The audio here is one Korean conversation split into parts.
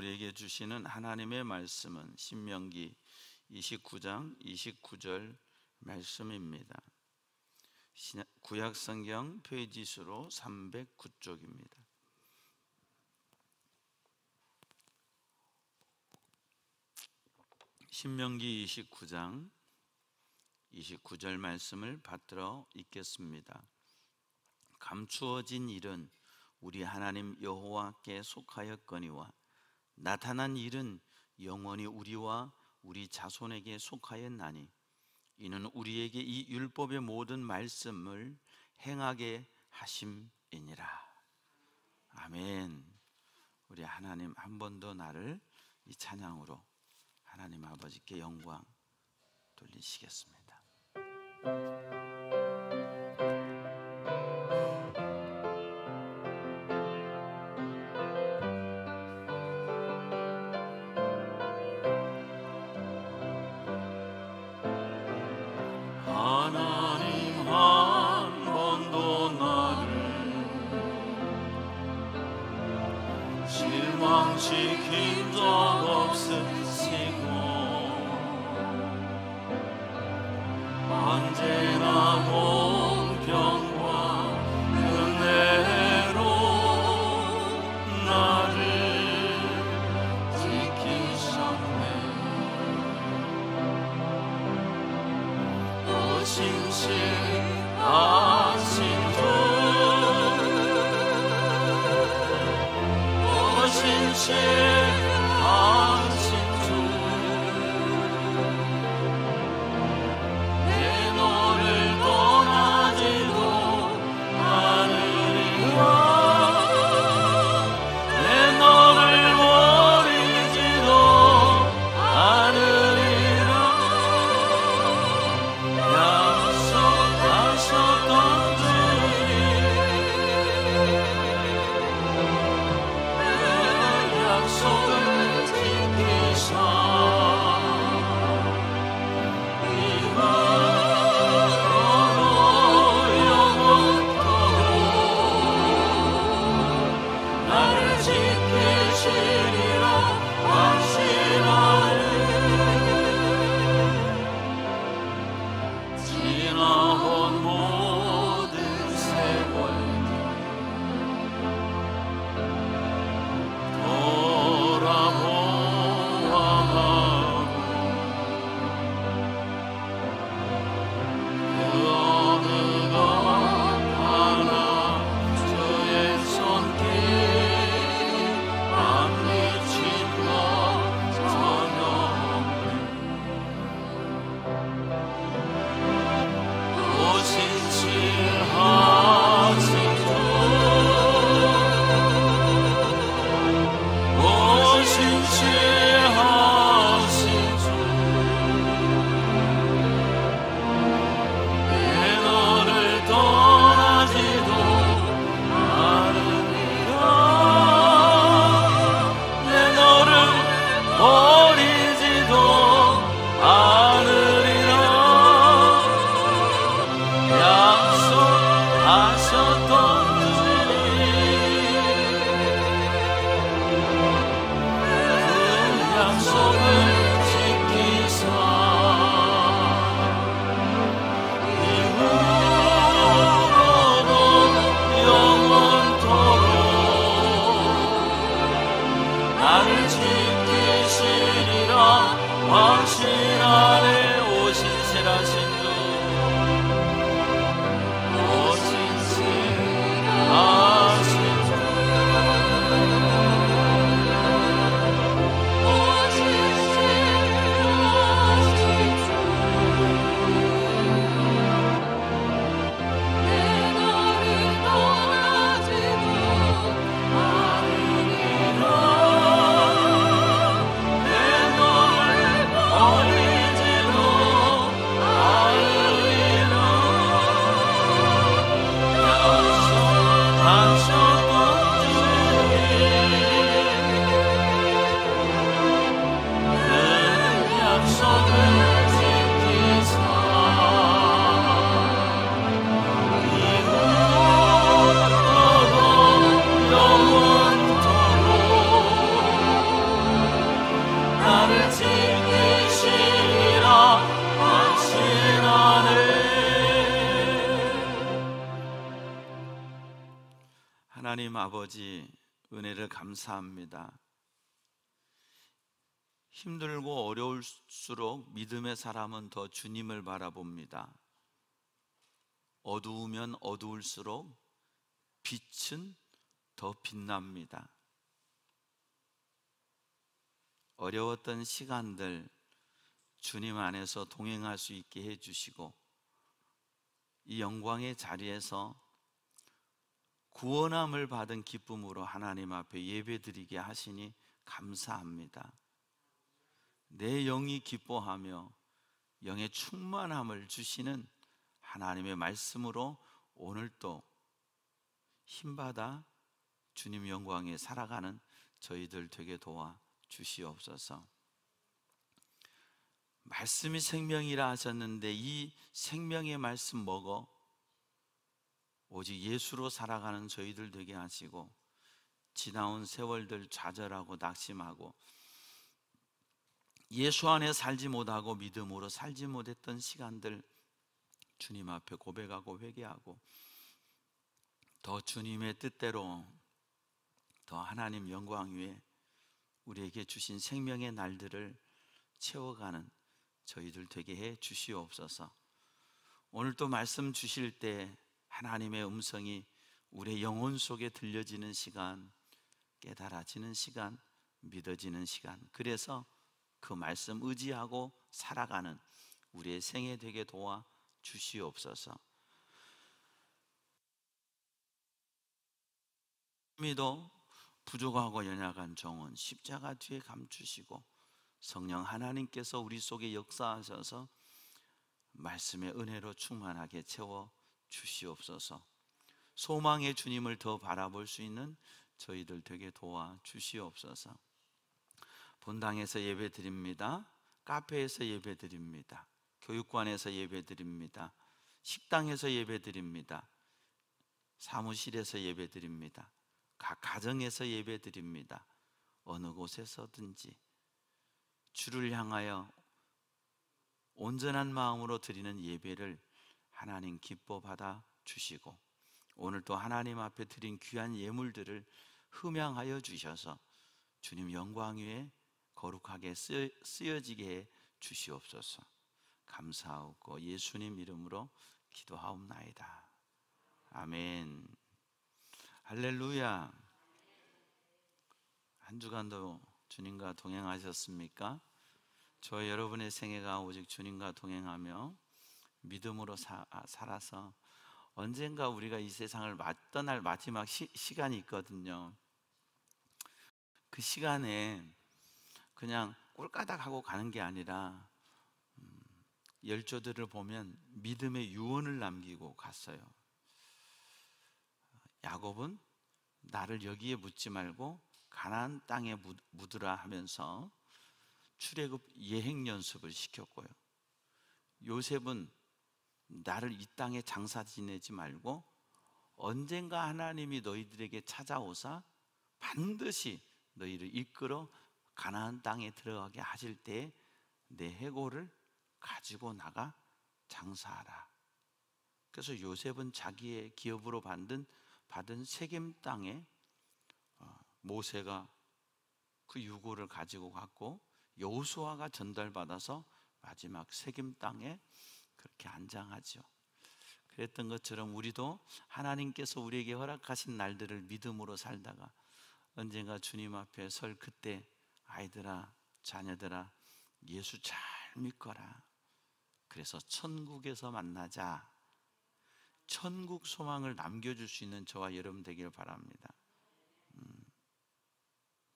우리에게 주시는 하나님의 말씀은 신명기 29장 29절 말씀입니다. 구약성경 페이지 수로 309쪽입니다. 신명기 29장 29절 말씀을 받들어 읽겠습니다. 감추어진 일은 우리 하나님 여호와께 속하였거니와 나타난 일은 영원히 우리와 우리 자손에게 속하였나니 이는 우리에게 이 율법의 모든 말씀을 행하게 하심이니라. 아멘. 우리 하나님, 한 번 더 나를 이 찬양으로 하나님 아버지께 영광 돌리시겠습니다. 하나님 한 번도 나를 실망시킨 적 없으시고 언제나 공평과 은혜로 나를 지키셨네. 신실하신 주, 신실하신 주, 내 너를 떠나지도 않으리라. 내 너를 버리지도 않으리라. 약속하셨던 주님, 그 약속을 지키사 이후로도 영원토록 나를 지키시리라 하시나니 지나온 모든 세월들 돌아보아하고 그 어느 것 하나 주의 손길 안 미친 것 전혀 없네. 신실하신 주, 신실하신 주, 내 너를 떠나지도 않으리라. 내 너를 버리지도 않으리라. 약속하셨던 주님, 그 약속을 지키사 이후로도 영원토록 나를 지키시리라 확신하네. 오 신실하신 주, 신실하신 주, 내 너를 떠나지도 않으리라. 내 너를 버리지도 하나님 아버지, 은혜를 감사합니다. 힘들고 어려울수록 믿음의 사람은 더 주님을 바라봅니다. 어두우면 어두울수록 빛은 더 빛납니다. 어려웠던 시간들 주님 안에서 동행할 수 있게 해주시고, 이 영광의 자리에서 구원함을 받은 기쁨으로 하나님 앞에 예배드리게 하시니 감사합니다. 내 영이 기뻐하며 영의 충만함을 주시는 하나님의 말씀으로 오늘도 힘받아 주님 영광에 살아가는 저희들 되게 도와 주시옵소서. 말씀이 생명이라 하셨는데 이 생명의 말씀 먹어 오직 예수로 살아가는 저희들 되게 하시고, 지나온 세월들 좌절하고 낙심하고 예수 안에 살지 못하고 믿음으로 살지 못했던 시간들 주님 앞에 고백하고 회개하고, 더 주님의 뜻대로 더 하나님 영광 위에 우리에게 주신 생명의 날들을 채워가는 저희들 되게 해 주시옵소서. 오늘 또 말씀 주실 때 하나님의 음성이 우리의 영혼 속에 들려지는 시간, 깨달아지는 시간, 믿어지는 시간, 그래서 그 말씀 의지하고 살아가는 우리의 생애 되게 도와 주시옵소서. 믿어 부족하고 연약한 종은 십자가 뒤에 감추시고, 성령 하나님께서 우리 속에 역사하셔서 말씀의 은혜로 충만하게 채워 주시옵소서. 소망의 주님을 더 바라볼 수 있는 저희들 되게 도와 주시옵소서. 본당에서 예배 드립니다. 카페에서 예배 드립니다. 교육관에서 예배 드립니다. 식당에서 예배 드립니다. 사무실에서 예배 드립니다. 각 가정에서 예배 드립니다. 어느 곳에서든지 주를 향하여 온전한 마음으로 드리는 예배를 하나님 기뻐 받아 주시고, 오늘 또 하나님 앞에 드린 귀한 예물들을 흠양하여 주셔서 주님 영광 위에 거룩하게 쓰여지게 해 주시옵소서. 감사하고 예수님 이름으로 기도하옵나이다. 아멘. 할렐루야. 한 주간도 주님과 동행하셨습니까? 저 여러분의 생애가 오직 주님과 동행하며 믿음으로 살아서 언젠가 우리가 이 세상을 떠날 마지막 시간이 있거든요. 그 시간에 그냥 꼴까닥하고 가는 게 아니라 열조들을 보면 믿음의 유언을 남기고 갔어요. 야곱은 나를 여기에 묻지 말고 가나안 땅에 묻으라 하면서 출애굽 예행 연습을 시켰고요. 요셉은 나를 이 땅에 장사 지내지 말고 언젠가 하나님이 너희들에게 찾아오사 반드시 너희를 이끌어 가나안 땅에 들어가게 하실 때 내 해골을 가지고 나가 장사하라. 그래서 요셉은 자기의 기업으로 받은 세겜 땅에 모세가 그 유고를 가지고 갔고, 여호수아가 전달받아서 마지막 세겜 땅에 그렇게 안장하죠. 그랬던 것처럼 우리도 하나님께서 우리에게 허락하신 날들을 믿음으로 살다가 언젠가 주님 앞에 설 그때, 아이들아 자녀들아 예수 잘 믿거라. 그래서 천국에서 만나자. 천국 소망을 남겨줄 수 있는 저와 여러분 되길 바랍니다.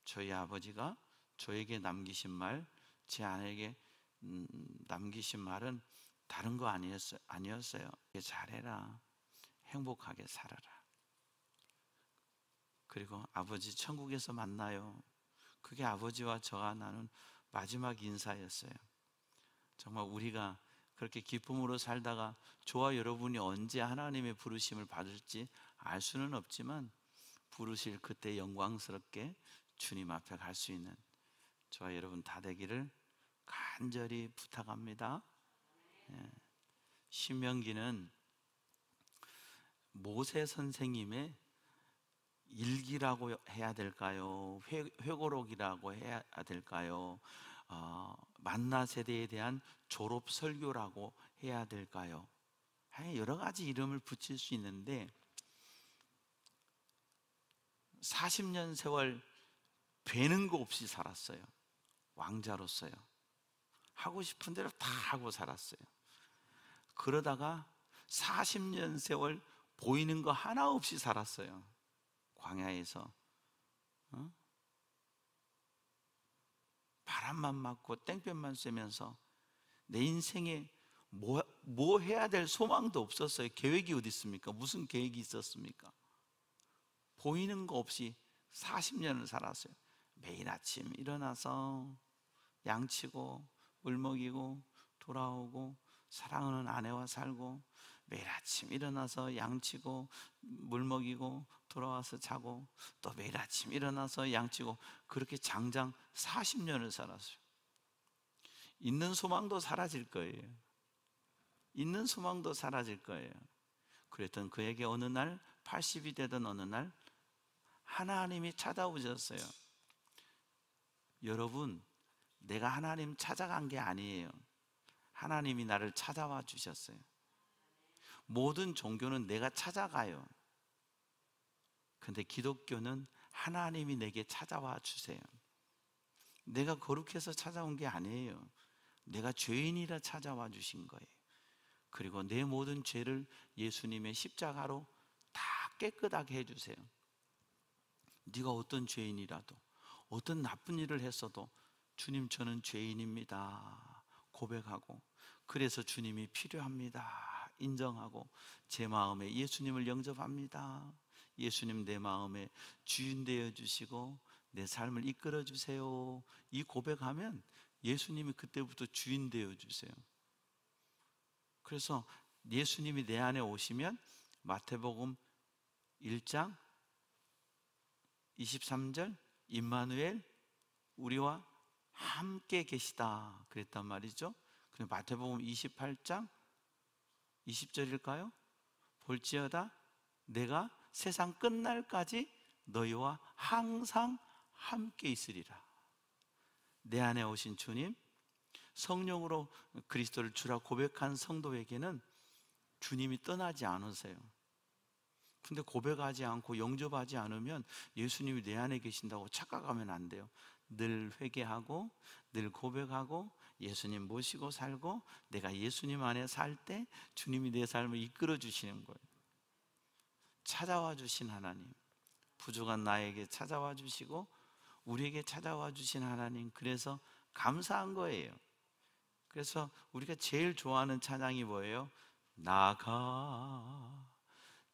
저희 아버지가 저에게 남기신 말, 제 아내에게 남기신 말은 다른 거 아니었어요. 잘해라. 행복하게 살아라. 그리고 아버지 천국에서 만나요. 그게 아버지와 저와 나눈 마지막 인사였어요. 정말 우리가 그렇게 기쁨으로 살다가 저와 여러분이 언제 하나님의 부르심을 받을지 알 수는 없지만, 부르실 그때 영광스럽게 주님 앞에 갈 수 있는 저와 여러분 다 되기를 간절히 부탁합니다. 신명기는 모세 선생님의 일기라고 해야 될까요? 회고록이라고 해야 될까요? 만나 세대에 대한 졸업 설교라고 해야 될까요? 여러 가지 이름을 붙일 수 있는데 40년 세월 되는 거 없이 살았어요. 왕자로서요. 하고 싶은 대로 다 하고 살았어요. 그러다가 40년 세월 보이는 거 하나 없이 살았어요. 광야에서 바람만 맞고 땡볕만 쐬면서 내 인생에 뭐 해야 될 소망도 없었어요. 계획이 어디 있습니까? 무슨 계획이 있었습니까? 보이는 거 없이 40년을 살았어요. 매일 아침 일어나서 양치고 물 먹이고 돌아오고 사랑하는 아내와 살고, 매일 아침 일어나서 양치고 물 먹이고 돌아와서 자고, 또 매일 아침 일어나서 양치고, 그렇게 장장 40년을 살았어요. 있는 소망도 사라질 거예요. 있는 소망도 사라질 거예요. 그랬던 그에게 어느 날 80이 되던 어느 날 하나님이 찾아오셨어요. 여러분, 내가 하나님 찾아간 게 아니에요. 하나님이 나를 찾아와 주셨어요. 모든 종교는 내가 찾아가요. 근데 기독교는 하나님이 내게 찾아와 주세요. 내가 거룩해서 찾아온 게 아니에요. 내가 죄인이라 찾아와 주신 거예요. 그리고 내 모든 죄를 예수님의 십자가로 다 깨끗하게 해주세요. 네가 어떤 죄인이라도, 어떤 나쁜 일을 했어도 주님, 저는 죄인입니다 고백하고, 그래서 주님이 필요합니다 인정하고, 제 마음에 예수님을 영접합니다. 예수님, 내 마음에 주인 되어 주시고 내 삶을 이끌어 주세요. 이 고백하면 예수님이 그때부터 주인 되어 주세요. 그래서 예수님이 내 안에 오시면 마태복음 1장 23절, 임마누엘, 우리와 함께 계시다 그랬단 말이죠. 그리고 마태복음 28장 20절일까요? 볼지어다 내가 세상 끝날까지 너희와 항상 함께 있으리라. 내 안에 오신 주님, 성령으로 그리스도를 주라 고백한 성도에게는 주님이 떠나지 않으세요. 근데 고백하지 않고 영접하지 않으면 예수님이 내 안에 계신다고 착각하면 안 돼요. 늘 회개하고 늘 고백하고 예수님 모시고 살고, 내가 예수님 안에 살 때 주님이 내 삶을 이끌어 주시는 거예요. 찾아와 주신 하나님, 부족한 나에게 찾아와 주시고 우리에게 찾아와 주신 하나님, 그래서 감사한 거예요. 그래서 우리가 제일 좋아하는 찬양이 뭐예요? 나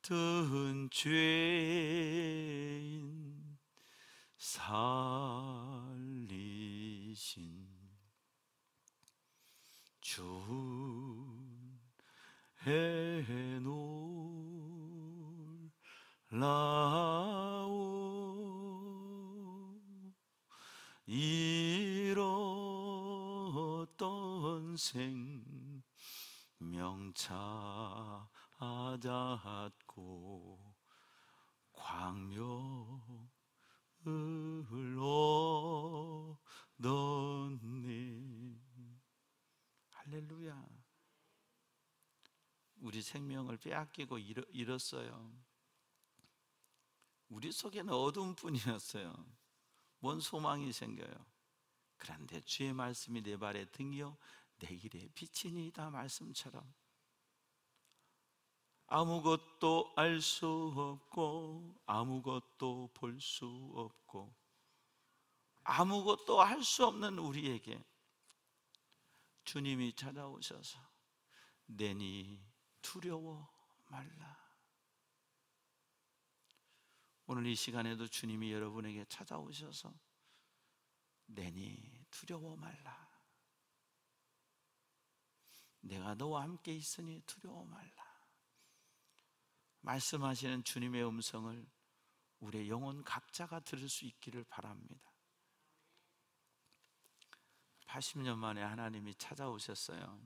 같은 죄인 살리신 주 해놀라오. 잃었던 생명 찾았고 광명을 얻었네. 할렐루야. 우리 생명을 빼앗기고 잃었어요. 우리 속에는 어둠뿐이었어요. 뭔 소망이 생겨요? 그런데 주의 말씀이 내 발에 등이요 내 길에 빛이니이다 말씀처럼, 아무것도 알 수 없고 아무것도 볼 수 없고 아무것도 할 수 없는 우리에게 주님이 찾아오셔서 내니 두려워 말라. 오늘 이 시간에도 주님이 여러분에게 찾아오셔서 내니 두려워 말라. 내가 너와 함께 있으니 두려워 말라. 말씀하시는 주님의 음성을 우리의 영혼 각자가 들을 수 있기를 바랍니다. 80년 만에 하나님이 찾아오셨어요.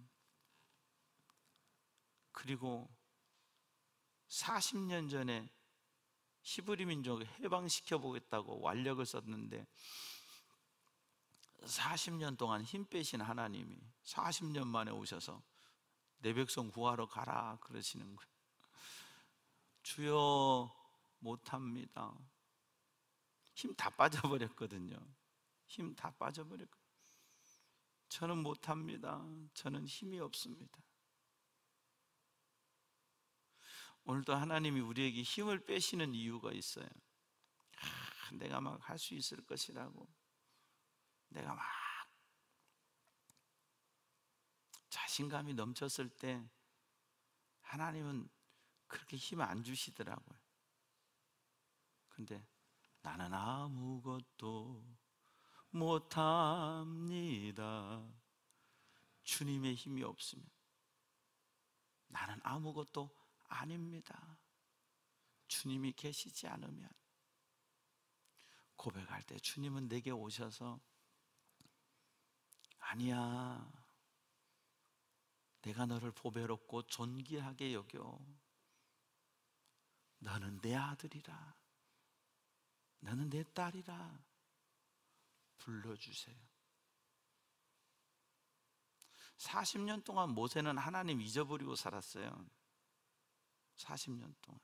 그리고 40년 전에 히브리 민족 해방시켜 보겠다고 완력을 썼는데 40년 동안 힘 빼신 하나님이 40년 만에 오셔서 내 백성 구하러 가라 그러시는 거예요. 주여 못합니다. 힘 다 빠져버렸거든요. 힘 다 빠져버렸거든요. 저는 못합니다. 저는 힘이 없습니다. 오늘도 하나님이 우리에게 힘을 빼시는 이유가 있어요. 내가 막 할 수 있을 것이라고, 내가 막 자신감이 넘쳤을 때 하나님은 그렇게 힘 안 주시더라고요. 근데 나는 아무것도 못합니다. 주님의 힘이 없으면 나는 아무것도 아닙니다. 주님이 계시지 않으면, 고백할 때 주님은 내게 오셔서 아니야, 내가 너를 보배롭고 존귀하게 여겨. 너는 내 아들이라, 너는 내 딸이라 불러주세요. 40년 동안 모세는 하나님 잊어버리고 살았어요. 40년 동안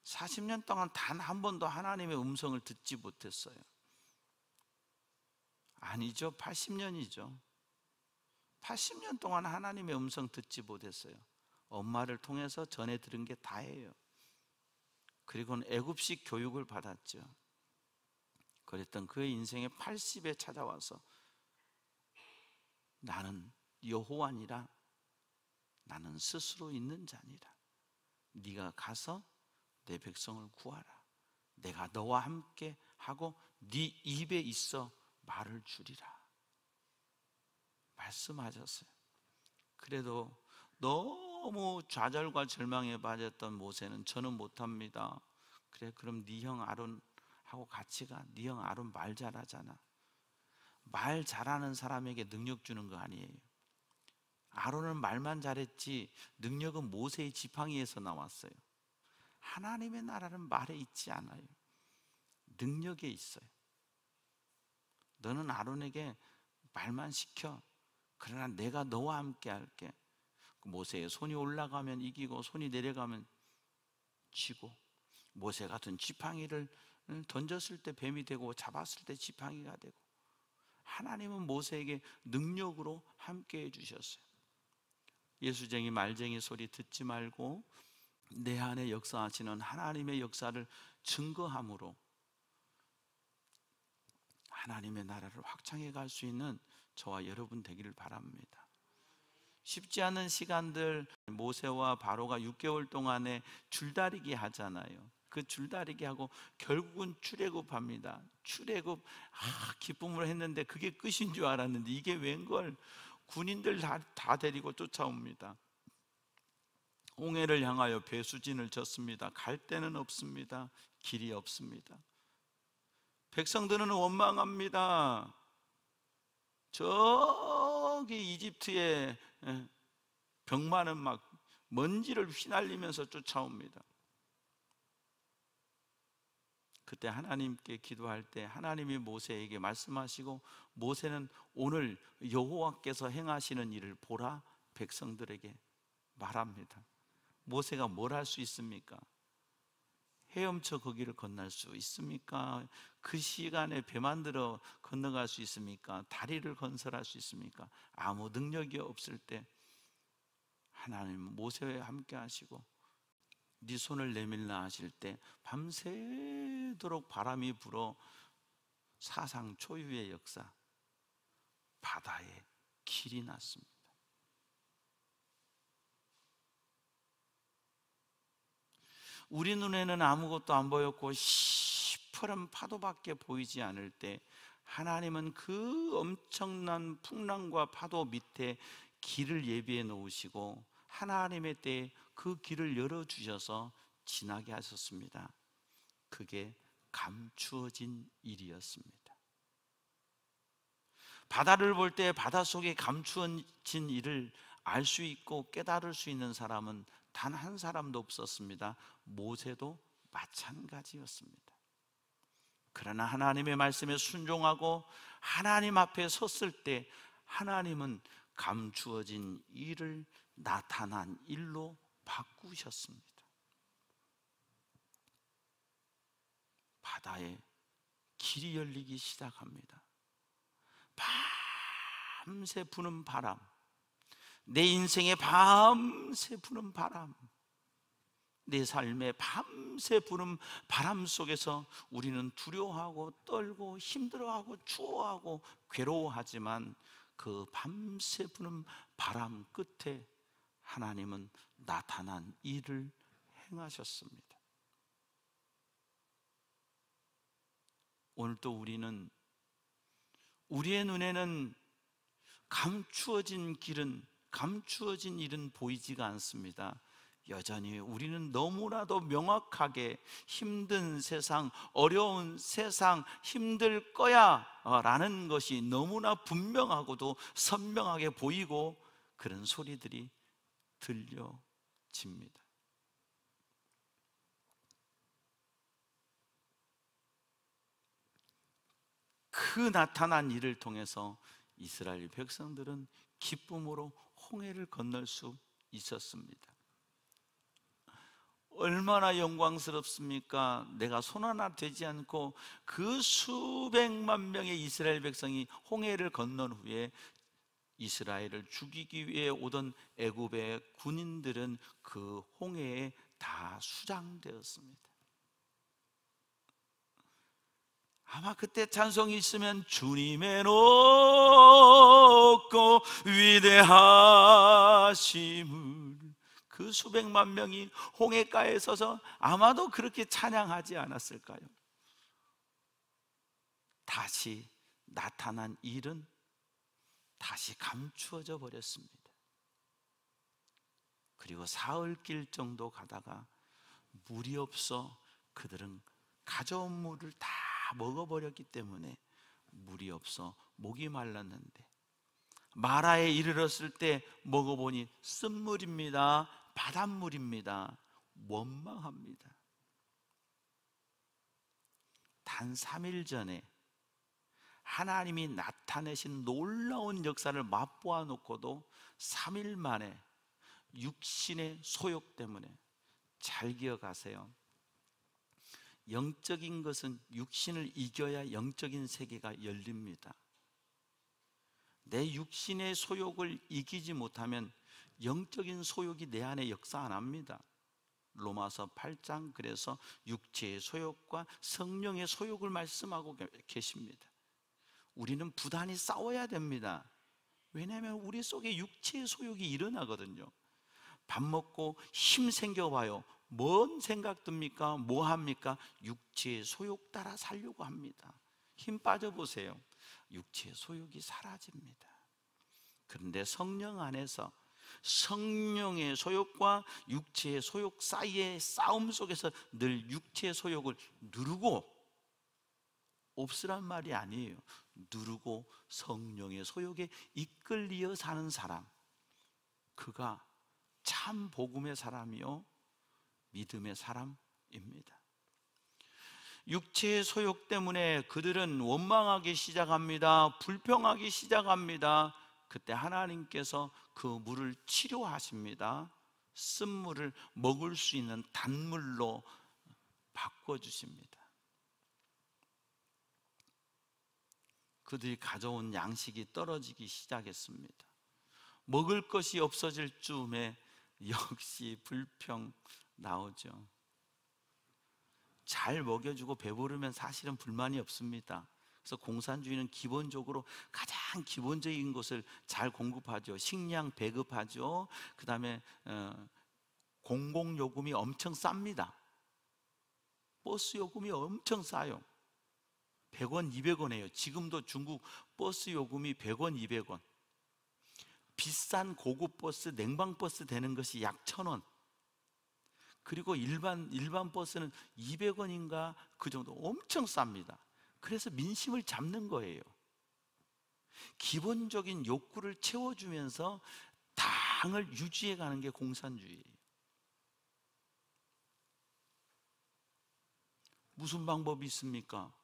40년 동안 단 한 번도 하나님의 음성을 듣지 못했어요. 아니죠, 80년이죠 80년 동안 하나님의 음성 듣지 못했어요. 엄마를 통해서 전해 들은 게 다예요. 그리고는 애굽식 교육을 받았죠. 그랬던 그의 인생의 80에 찾아와서 나는 여호와니라, 나는 스스로 있는 자니라, 네가 가서 내 백성을 구하라, 내가 너와 함께 하고 네 입에 있어 말을 주리라 말씀하셨어요. 그래도 너무 좌절과 절망에 빠졌던 모세는 저는 못합니다. 그래, 그럼 네 형 아론하고 같이 가. 네 형 아론 말 잘하잖아. 말 잘하는 사람에게 능력 주는 거 아니에요. 아론은 말만 잘했지 능력은 모세의 지팡이에서 나왔어요. 하나님의 나라는 말에 있지 않아요. 능력에 있어요. 너는 아론에게 말만 시켜. 그러나 내가 너와 함께 할게. 모세의 손이 올라가면 이기고 손이 내려가면 지고, 모세 같은 지팡이를 던졌을 때 뱀이 되고 잡았을 때 지팡이가 되고, 하나님은 모세에게 능력으로 함께 해주셨어요. 예수쟁이 말쟁이 소리 듣지 말고 내 안에 역사하시는 하나님의 역사를 증거함으로 하나님의 나라를 확장해 갈 수 있는 저와 여러분 되기를 바랍니다. 쉽지 않은 시간들, 모세와 바로가 6개월 동안에 줄다리기 하잖아요. 그 줄다리기 하고 결국은 출애굽합니다. 출애굽 기쁨으로 했는데 그게 끝인 줄 알았는데 이게 웬걸, 군인들 다 데리고 쫓아옵니다. 홍해를 향하여 배수진을 쳤습니다. 갈 데는 없습니다. 길이 없습니다. 백성들은 원망합니다. 저기 이집트의 병마는 막 먼지를 휘날리면서 쫓아옵니다. 그때 하나님께 기도할 때 하나님이 모세에게 말씀하시고, 모세는 오늘 여호와께서 행하시는 일을 보라 백성들에게 말합니다. 모세가 뭘 할 수 있습니까? 헤엄쳐 거기를 건널 수 있습니까? 그 시간에 배 만들어 건너갈 수 있습니까? 다리를 건설할 수 있습니까? 아무 능력이 없을 때 하나님은 모세와 함께 하시고, 네 손을 내밀라 하실 때 밤새도록 바람이 불어 사상 초유의 역사, 바다에 길이 났습니다. 우리 눈에는 아무것도 안 보였고 시퍼런 파도밖에 보이지 않을 때 하나님은 그 엄청난 풍랑과 파도 밑에 길을 예비해 놓으시고 하나님의 때에 그 길을 열어주셔서 지나게 하셨습니다. 그게 감추어진 일이었습니다. 바다를 볼 때 바다 속에 감추어진 일을 알 수 있고 깨달을 수 있는 사람은 단 한 사람도 없었습니다. 모세도 마찬가지였습니다. 그러나 하나님의 말씀에 순종하고 하나님 앞에 섰을 때 하나님은 감추어진 일을 나타난 일로 바꾸셨습니다. 바다에 길이 열리기 시작합니다. 밤새 부는 바람, 내 인생에 밤새 부는 바람, 내 삶에 밤새 부는 바람 속에서 우리는 두려워하고 떨고 힘들어하고 추워하고 괴로워하지만 그 밤새 부는 바람 끝에 하나님은 나타난 일을 행하셨습니다. 오늘도 우리는 우리의 눈에는 감추어진 일은 보이지가 않습니다. 여전히 우리는 너무나도 명확하게 힘든 세상, 어려운 세상, 힘들 거야 라는 것이 너무나 분명하고도 선명하게 보이고 그런 소리들이 들려집니다. 그 나타난 일을 통해서 이스라엘 백성들은 기쁨으로 홍해를 건널 수 있었습니다. 얼마나 영광스럽습니까? 내가 손 하나 되지 않고 그 수백만 명의 이스라엘 백성이 홍해를 건넌 후에 이스라엘을 죽이기 위해 오던 애굽의 군인들은 그 홍해에 다 수장되었습니다. 아마 그때 찬송이 있으면 주님의 높고 위대하심을, 그 수백만 명이 홍해가에 서서 아마도 그렇게 찬양하지 않았을까요? 다시 나타난 일은 다시 감추어져 버렸습니다. 그리고 사흘길 정도 가다가 물이 없어 그들은 가져온 물을 다 먹어버렸기 때문에 물이 없어 목이 말랐는데 마라에 이르렀을 때 먹어보니 쓴물입니다. 바닷물입니다. 원망합니다. 단 3일 전에 하나님이 나타내신 놀라운 역사를 맛보아 놓고도 3일 만에 육신의 소욕 때문에, 잘 기억하세요. 영적인 것은 육신을 이겨야 영적인 세계가 열립니다. 내 육신의 소욕을 이기지 못하면 영적인 소욕이 내 안에 역사 안 합니다. 로마서 8장 그래서 육체의 소욕과 성령의 소욕을 말씀하고 계십니다. 우리는 부단히 싸워야 됩니다. 왜냐하면 우리 속에 육체의 소욕이 일어나거든요. 밥 먹고 힘 생겨봐요. 뭔 생각 듭니까? 뭐 합니까? 육체의 소욕 따라 살려고 합니다. 힘 빠져보세요. 육체의 소욕이 사라집니다. 그런데 성령 안에서 성령의 소욕과 육체의 소욕 사이의 싸움 속에서 늘 육체의 소욕을 누르고, 없으란 말이 아니에요. 누르고 성령의 소욕에 이끌리어 사는 사람, 그가 참 복음의 사람이요 믿음의 사람입니다. 육체의 소욕 때문에 그들은 원망하기 시작합니다. 불평하기 시작합니다. 그때 하나님께서 그 물을 치료하십니다. 쓴물을 먹을 수 있는 단물로 바꿔주십니다. 그들이 가져온 양식이 떨어지기 시작했습니다. 먹을 것이 없어질 즈음에 역시 불평 나오죠. 잘 먹여주고 배부르면 사실은 불만이 없습니다. 그래서 공산주의는 기본적으로 가장 기본적인 것을 잘 공급하죠. 식량 배급하죠. 그 다음에 공공요금이 엄청 쌉니다. 버스 요금이 엄청 싸요. 100원, 200원이에요. 지금도 중국 버스 요금이 100원, 200원. 비싼 고급 버스, 냉방 버스 되는 것이 약 1,000원. 그리고 일반 버스는 200원인가 그 정도, 엄청 쌉니다. 그래서 민심을 잡는 거예요. 기본적인 욕구를 채워주면서 당을 유지해 가는 게 공산주의예요. 무슨 방법이 있습니까?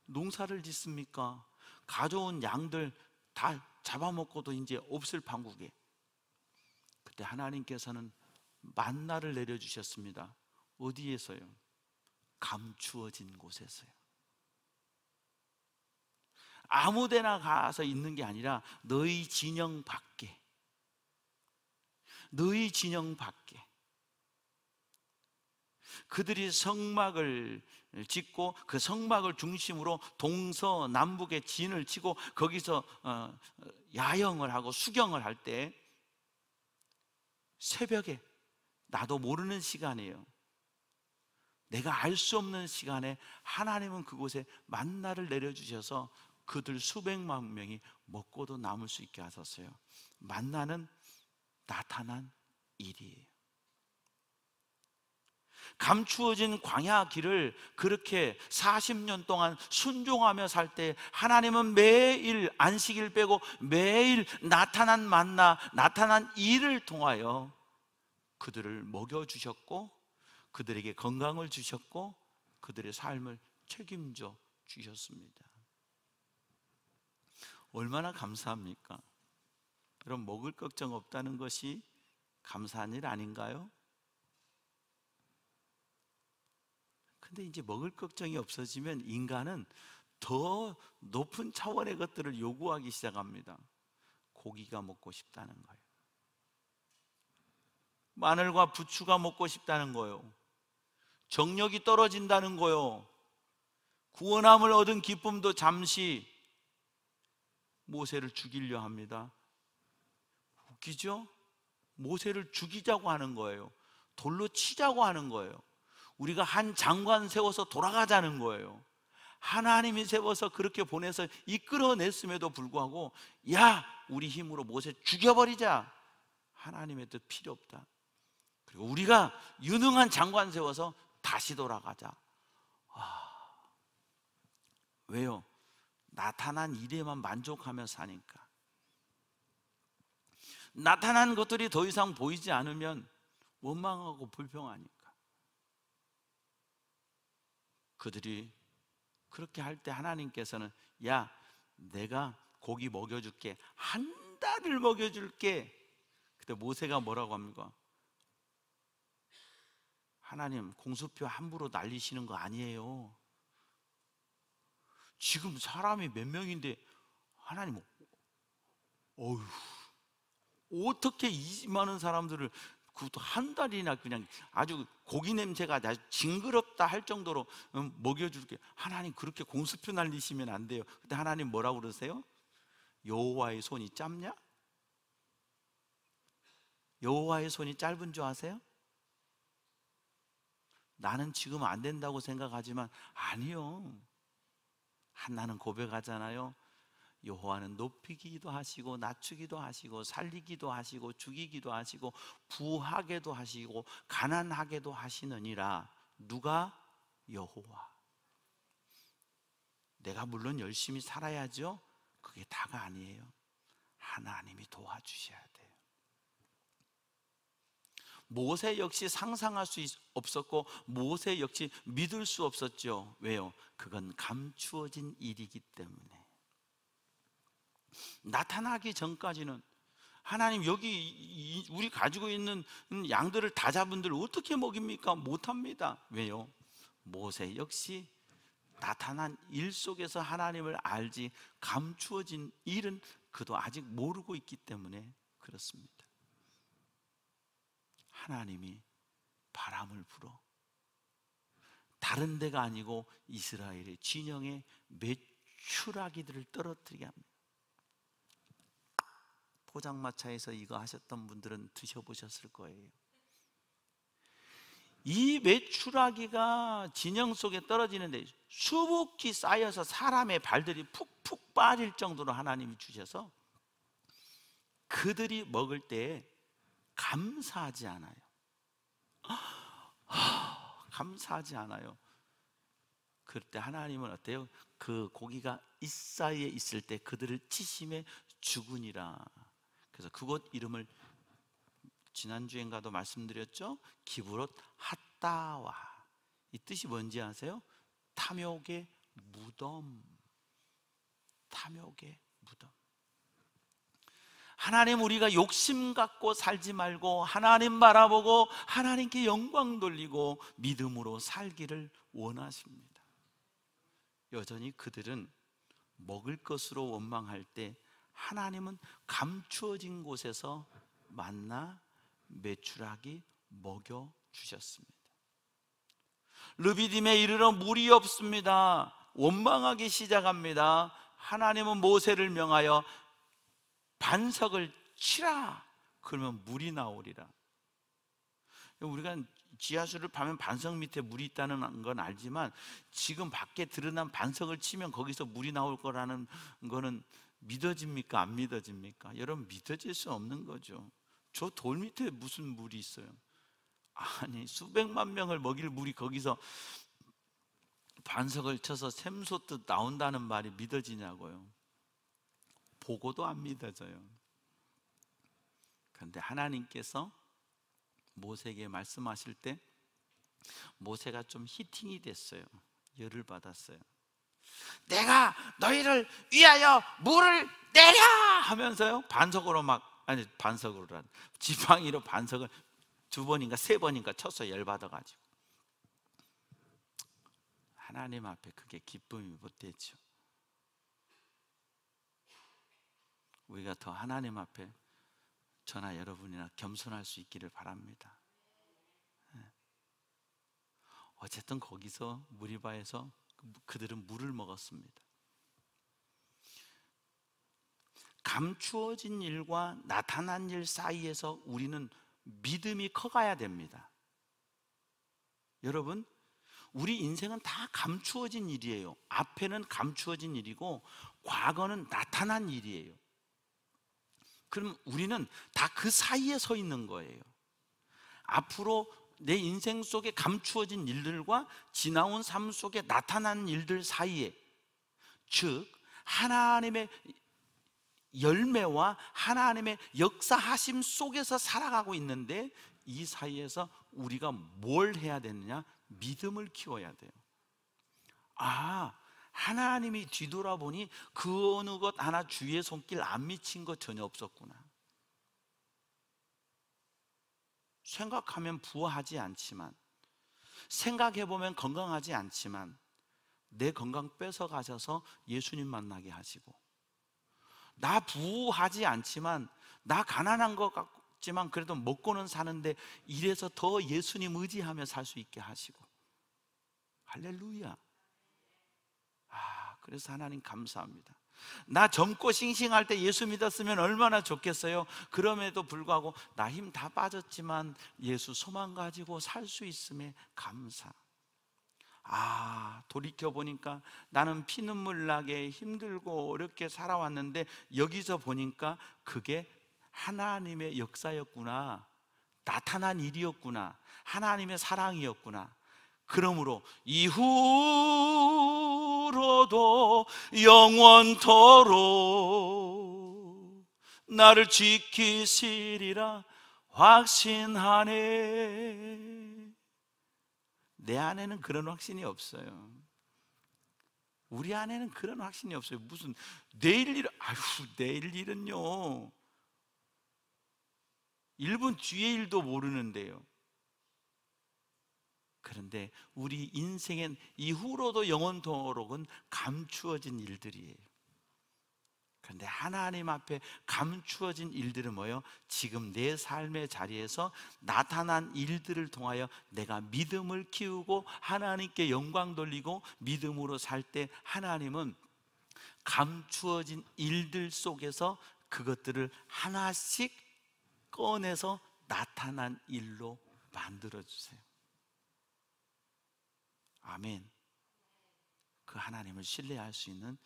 농사를 짓습니까? 가져온 양들 다 잡아먹고도 이제 없을 판국에, 그때 하나님께서는 만나를 내려주셨습니다. 어디에서요? 감추어진 곳에서요. 아무데나 가서 있는 게 아니라 너희 진영 밖에, 너희 진영 밖에. 그들이 성막을 짓고 그 성막을 중심으로 동서남북의 진을 치고 거기서 야영을 하고 수경을 할 때, 새벽에 나도 모르는 시간이에요. 내가 알 수 없는 시간에 하나님은 그곳에 만나를 내려주셔서 그들 수백만 명이 먹고도 남을 수 있게 하셨어요. 만나는 나타난 일이에요. 감추어진 광야 길을 그렇게 40년 동안 순종하며 살 때 하나님은 매일 안식일 빼고 매일 나타난 만나, 나타난 일을 통하여 그들을 먹여주셨고 그들에게 건강을 주셨고 그들의 삶을 책임져 주셨습니다. 얼마나 감사합니까? 여러분, 먹을 걱정 없다는 것이 감사한 일 아닌가요? 근데 이제 먹을 걱정이 없어지면 인간은 더 높은 차원의 것들을 요구하기 시작합니다. 고기가 먹고 싶다는 거예요. 마늘과 부추가 먹고 싶다는 거예요. 정력이 떨어진다는 거예요. 구원함을 얻은 기쁨도 잠시 모세를 죽이려 합니다. 웃기죠? 모세를 죽이자고 하는 거예요. 돌로 치자고 하는 거예요. 우리가 한 장관 세워서 돌아가자는 거예요. 하나님이 세워서 그렇게 보내서 이끌어냈음에도 불구하고, 야, 우리 힘으로 모세 죽여버리자. 하나님의 뜻 필요 없다. 그리고 우리가 유능한 장관 세워서 다시 돌아가자. 왜요? 나타난 일에만 만족하며 사니까. 나타난 것들이 더 이상 보이지 않으면 원망하고 불평하니까. 그들이 그렇게 할 때 하나님께서는, 야, 내가 고기 먹여줄게. 한 달을 먹여줄게. 그때 모세가 뭐라고 합니까? 하나님, 공수표 함부로 날리시는 거 아니에요. 지금 사람이 몇 명인데 하나님, 어휴, 어떻게 이 많은 사람들을, 그것도 한 달이나 그냥 아주 고기 냄새가 아주 징그럽다 할 정도로 먹여줄게. 하나님, 그렇게 공수표 날리시면 안 돼요. 그때 하나님 뭐라고 그러세요? 여호와의 손이 짧냐? 여호와의 손이 짧은 줄 아세요? 나는 지금 안 된다고 생각하지만 아니요. 한나는 고백하잖아요. 여호와는 높이기도 하시고 낮추기도 하시고 살리기도 하시고 죽이기도 하시고 부하게도 하시고 가난하게도 하시느니라. 누가? 여호와. 내가 물론 열심히 살아야죠. 그게 다가 아니에요. 하나님이 도와주셔야 돼요. 모세 역시 상상할 수 없었고 모세 역시 믿을 수 없었죠. 왜요? 그건 감추어진 일이기 때문에. 나타나기 전까지는 하나님, 여기 우리 가지고 있는 양들을 다 잡은 들 어떻게 먹입니까? 못합니다. 왜요? 모세 역시 나타난 일 속에서 하나님을 알지 감추어진 일은 그도 아직 모르고 있기 때문에 그렇습니다. 하나님이 바람을 불어 다른 데가 아니고 이스라엘의 진영의 메추라기들을 떨어뜨리게 합니다. 포장마차에서 이거 하셨던 분들은 드셔보셨을 거예요. 이 메추라기가 진영 속에 떨어지는데 수북히 쌓여서 사람의 발들이 푹푹 빠질 정도로 하나님이 주셔서 그들이 먹을 때 감사하지 않아요. 감사하지 않아요. 그럴 때 하나님은 어때요? 그 고기가 이 사이에 있을 때 그들을 치심에 죽으니라. 그래서 그곳 이름을 지난주엔가도 말씀드렸죠. 기브롯 핫다와, 이 뜻이 뭔지 아세요? 탐욕의 무덤. 탐욕의 무덤. 하나님, 우리가 욕심 갖고 살지 말고 하나님 바라보고 하나님께 영광 돌리고 믿음으로 살기를 원하십니다. 여전히 그들은 먹을 것으로 원망할 때 하나님은 감추어진 곳에서 만나 메추라기 먹여 주셨습니다. 르비딤에 이르러 물이 없습니다. 원망하기 시작합니다. 하나님은 모세를 명하여 반석을 치라. 그러면 물이 나오리라. 우리가 지하수를 파면 반석 밑에 물이 있다는 건 알지만 지금 밖에 드러난 반석을 치면 거기서 물이 나올 거라는 거는 믿어집니까? 안 믿어집니까? 여러분, 믿어질 수 없는 거죠. 저 돌 밑에 무슨 물이 있어요? 아니, 수백만 명을 먹일 물이 거기서 반석을 쳐서 샘솟듯 나온다는 말이 믿어지냐고요. 보고도 안 믿어져요. 그런데 하나님께서 모세에게 말씀하실 때 모세가 좀 히팅이 됐어요. 열을 받았어요. 내가 너희를 위하여 물을 내려 하면서요, 반석으로 반석으로란 지팡이로 반석을 2번인가 3번인가 쳤어요. 열받아가지고. 하나님 앞에 그게 기쁨이 못 되죠. 우리가 더 하나님 앞에 저나 여러분이나 겸손할 수 있기를 바랍니다. 어쨌든 거기서 무리바에서 그들은 물을 먹었습니다. 감추어진 일과 나타난 일 사이에서 우리는 믿음이 커가야 됩니다. 여러분, 우리 인생은 다 감추어진 일이에요. 앞에는 감추어진 일이고 과거는 나타난 일이에요. 그럼 우리는 다 그 사이에 서 있는 거예요. 앞으로 내 인생 속에 감추어진 일들과 지나온 삶 속에 나타난 일들 사이에, 즉 하나님의 열매와 하나님의 역사하심 속에서 살아가고 있는데, 이 사이에서 우리가 뭘 해야 되느냐? 믿음을 키워야 돼요. 하나님이 뒤돌아보니 그 어느 것 하나 주의 손길 안 미친 것 전혀 없었구나. 생각하면 부하지 않지만, 생각해보면 건강하지 않지만 내 건강 뺏어 가셔서 예수님 만나게 하시고, 나 부하지 않지만 나 가난한 것 같지만 그래도 먹고는 사는데 이래서 더 예수님 의지하며 살 수 있게 하시고, 할렐루야. 그래서 하나님 감사합니다. 나 젊고 싱싱할 때 예수 믿었으면 얼마나 좋겠어요. 그럼에도 불구하고 나 힘 다 빠졌지만 예수 소망 가지고 살 수 있음에 감사. 돌이켜보니까 나는 피눈물 나게 힘들고 어렵게 살아왔는데 여기서 보니까 그게 하나님의 역사였구나, 나타난 일이었구나, 하나님의 사랑이었구나. 그러므로 이후로도 영원토록 나를 지키시리라 확신하네. 내 안에는 그런 확신이 없어요. 우리 안에는 그런 확신이 없어요. 무슨 내일 일은요 1분 뒤의 일도 모르는데요. 그런데 우리 인생엔 이후로도 영원토록은 감추어진 일들이에요. 그런데 하나님 앞에 감추어진 일들은 뭐예요? 지금 내 삶의 자리에서 나타난 일들을 통하여 내가 믿음을 키우고 하나님께 영광 돌리고 믿음으로 살 때 하나님은 감추어진 일들 속에서 그것들을 하나씩 꺼내서 나타난 일로 만들어주세요. 아멘. 그 하나님을 신뢰할 수 있는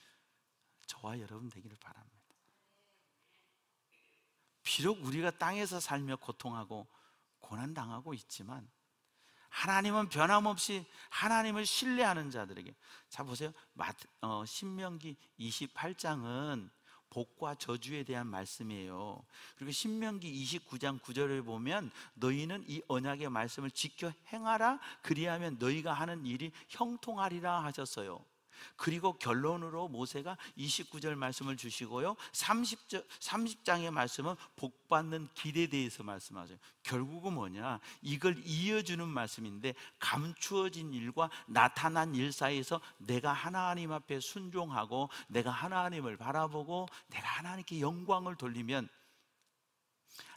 저와 여러분 되기를 바랍니다. 비록 우리가 땅에서 살며 고통하고 고난당하고 있지만 하나님은 변함없이 하나님을 신뢰하는 자들에게, 자 보세요. 신명기 28장은 복과 저주에 대한 말씀이에요. 그리고 신명기 29장 9절을 보면 너희는 이 언약의 말씀을 지켜 행하라, 그리하면 너희가 하는 일이 형통하리라 하셨어요. 그리고 결론으로 모세가 29절 말씀을 주시고요, 30장의 말씀은 복받는 길에 대해서 말씀하세요. 결국은 뭐냐, 이걸 이어주는 말씀인데, 감추어진 일과 나타난 일 사이에서 내가 하나님 앞에 순종하고 내가 하나님을 바라보고 내가 하나님께 영광을 돌리면,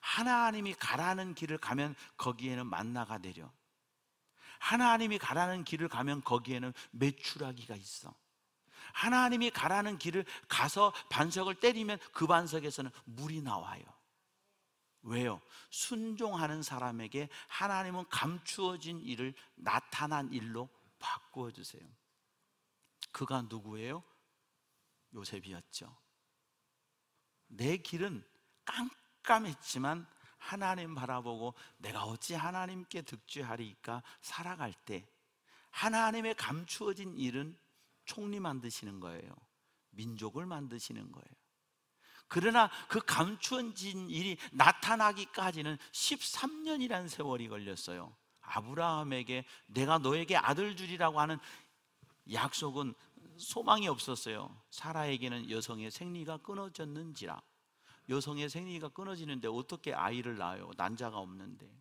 하나님이 가라는 길을 가면 거기에는 만나가 내려, 하나님이 가라는 길을 가면 거기에는 메추라기가 있어, 하나님이 가라는 길을 가서 반석을 때리면 그 반석에서는 물이 나와요. 왜요? 순종하는 사람에게 하나님은 감추어진 일을 나타난 일로 바꾸어 주세요. 그가 누구예요? 요셉이었죠. 내 길은 깜깜했지만 하나님 바라보고 내가 어찌 하나님께 득죄하리까 살아갈 때, 하나님의 감추어진 일은 총리 만드시는 거예요. 민족을 만드시는 거예요. 그러나 그 감추어진 일이 나타나기까지는 13년이라는 세월이 걸렸어요. 아브라함에게 내가 너에게 아들 주리라고 하는 약속은 소망이 없었어요. 사라에게는 여성의 생리가 끊어졌는지라. 여성의 생리가 끊어지는데 어떻게 아이를 낳아요? 난자가 없는데.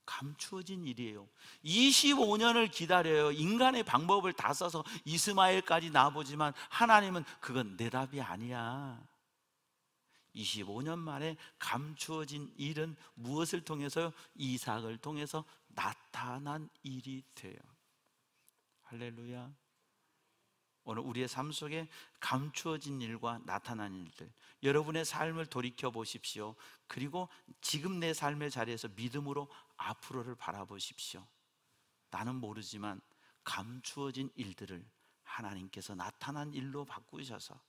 감추어진 일이에요. 25년을 기다려요. 인간의 방법을 다 써서 이스마엘까지 낳아보지만 하나님은 그건 내 답이 아니야. 25년 만에 감추어진 일은 무엇을 통해서요? 이삭을 통해서 나타난 일이 돼요. 할렐루야. 오늘 우리의 삶 속에 감추어진 일과 나타난 일들, 여러분의 삶을 돌이켜 보십시오. 그리고 지금 내 삶의 자리에서 믿음으로 앞으로를 바라보십시오. 나는 모르지만 감추어진 일들을 하나님께서 나타난 일로 바꾸셔서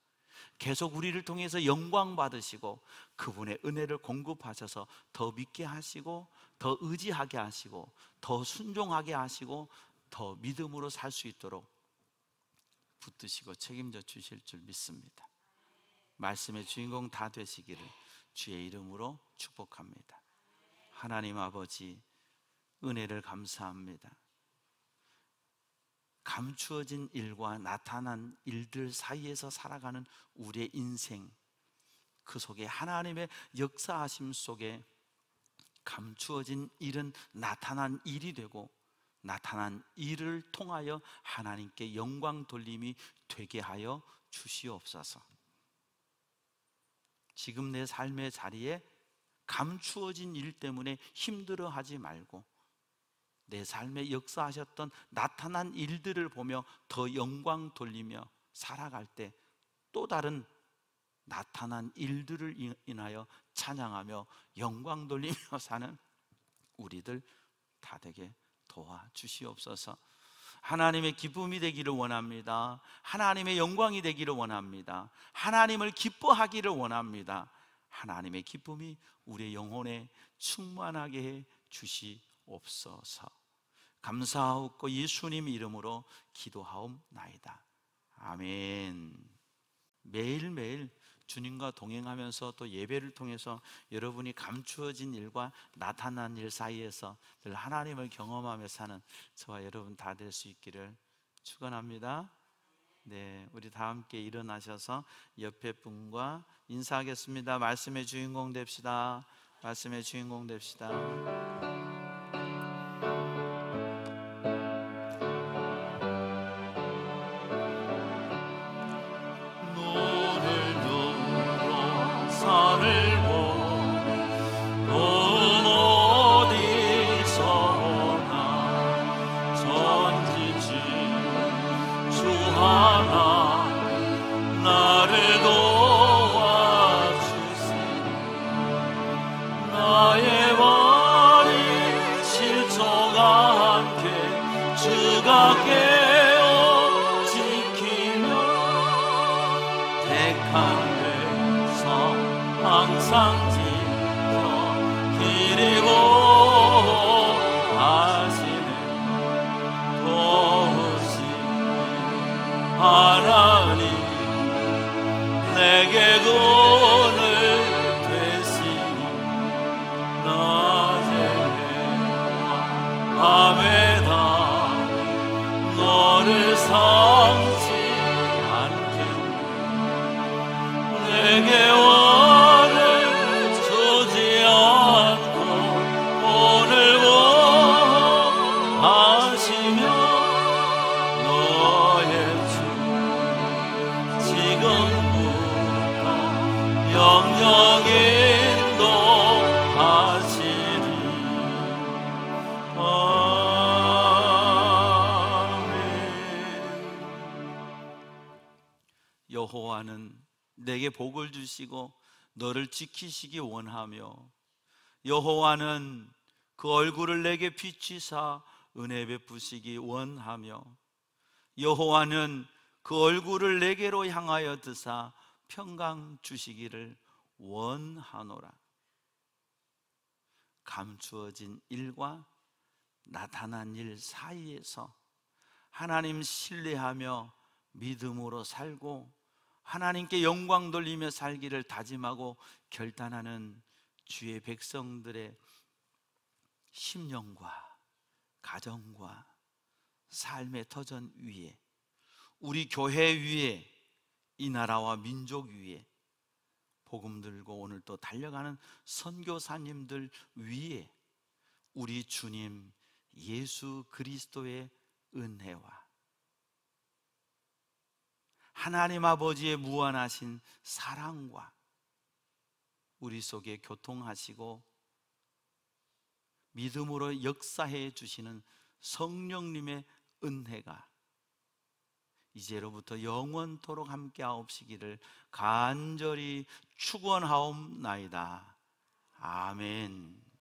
계속 우리를 통해서 영광 받으시고 그분의 은혜를 공급하셔서 더 믿게 하시고 더 의지하게 하시고 더 순종하게 하시고 더 믿음으로 살 수 있도록 붙드시고 책임져 주실 줄 믿습니다. 말씀의 주인공 다 되시기를 주의 이름으로 축복합니다. 하나님 아버지, 은혜를 감사합니다. 감추어진 일과 나타난 일들 사이에서 살아가는 우리의 인생, 그 속에 하나님의 역사하심 속에 감추어진 일은 나타난 일이 되고 나타난 일을 통하여 하나님께 영광 돌림이 되게 하여 주시옵소서. 지금 내 삶의 자리에 감추어진 일 때문에 힘들어하지 말고 내 삶에 역사하셨던 나타난 일들을 보며 더 영광 돌리며 살아갈 때 또 다른 나타난 일들을 인하여 찬양하며 영광 돌리며 사는 우리들 다 되게 도와주시옵소서. 하나님의 기쁨이 되기를 원합니다. 하나님의 영광이 되기를 원합니다. 하나님을 기뻐하기를 원합니다. 하나님의 기쁨이 우리의 영혼에 충만하게 해 주시옵소서. 감사하옵고 예수님 이름으로 기도하옵나이다. 아멘. 매일매일 주님과 동행하면서 또 예배를 통해서 여러분이 감추어진 일과 나타난 일 사이에서 늘 하나님을 경험하며 사는 저와 여러분 다 될 수 있기를 축원합니다. 네, 우리 다 함께 일어나셔서 옆에 분과 인사하겠습니다. 말씀의 주인공 됩시다. 말씀의 주인공 됩시다. 하나님 내게 오늘 되시니 낮에와 밤에 다 너를 삼지 않겠네. 내게 와를 주지 않고 오늘 원하시며 너의 주 지금부터 영영 인도하시리. 아멘. 여호와는 내게 복을 주시고 너를 지키시기 원하며 여호와는 그 얼굴을 내게 비추사 은혜 베푸시기 원하며 여호와는 그 얼굴을 내게로 향하여 드사 평강 주시기를 원하노라. 감추어진 일과 나타난 일 사이에서 하나님 신뢰하며 믿음으로 살고 하나님께 영광 돌리며 살기를 다짐하고 결단하는 주의 백성들의 심령과 가정과 삶의 터전 위에, 우리 교회 위에, 이 나라와 민족 위에, 복음 들고 오늘 또 달려가는 선교사님들 위에 우리 주님 예수 그리스도의 은혜와 하나님 아버지의 무한하신 사랑과 우리 속에 교통하시고 믿음으로 역사해 주시는 성령님의 은혜가 이제로부터 영원토록 함께하옵시기를 간절히 축원하옵나이다. 아멘.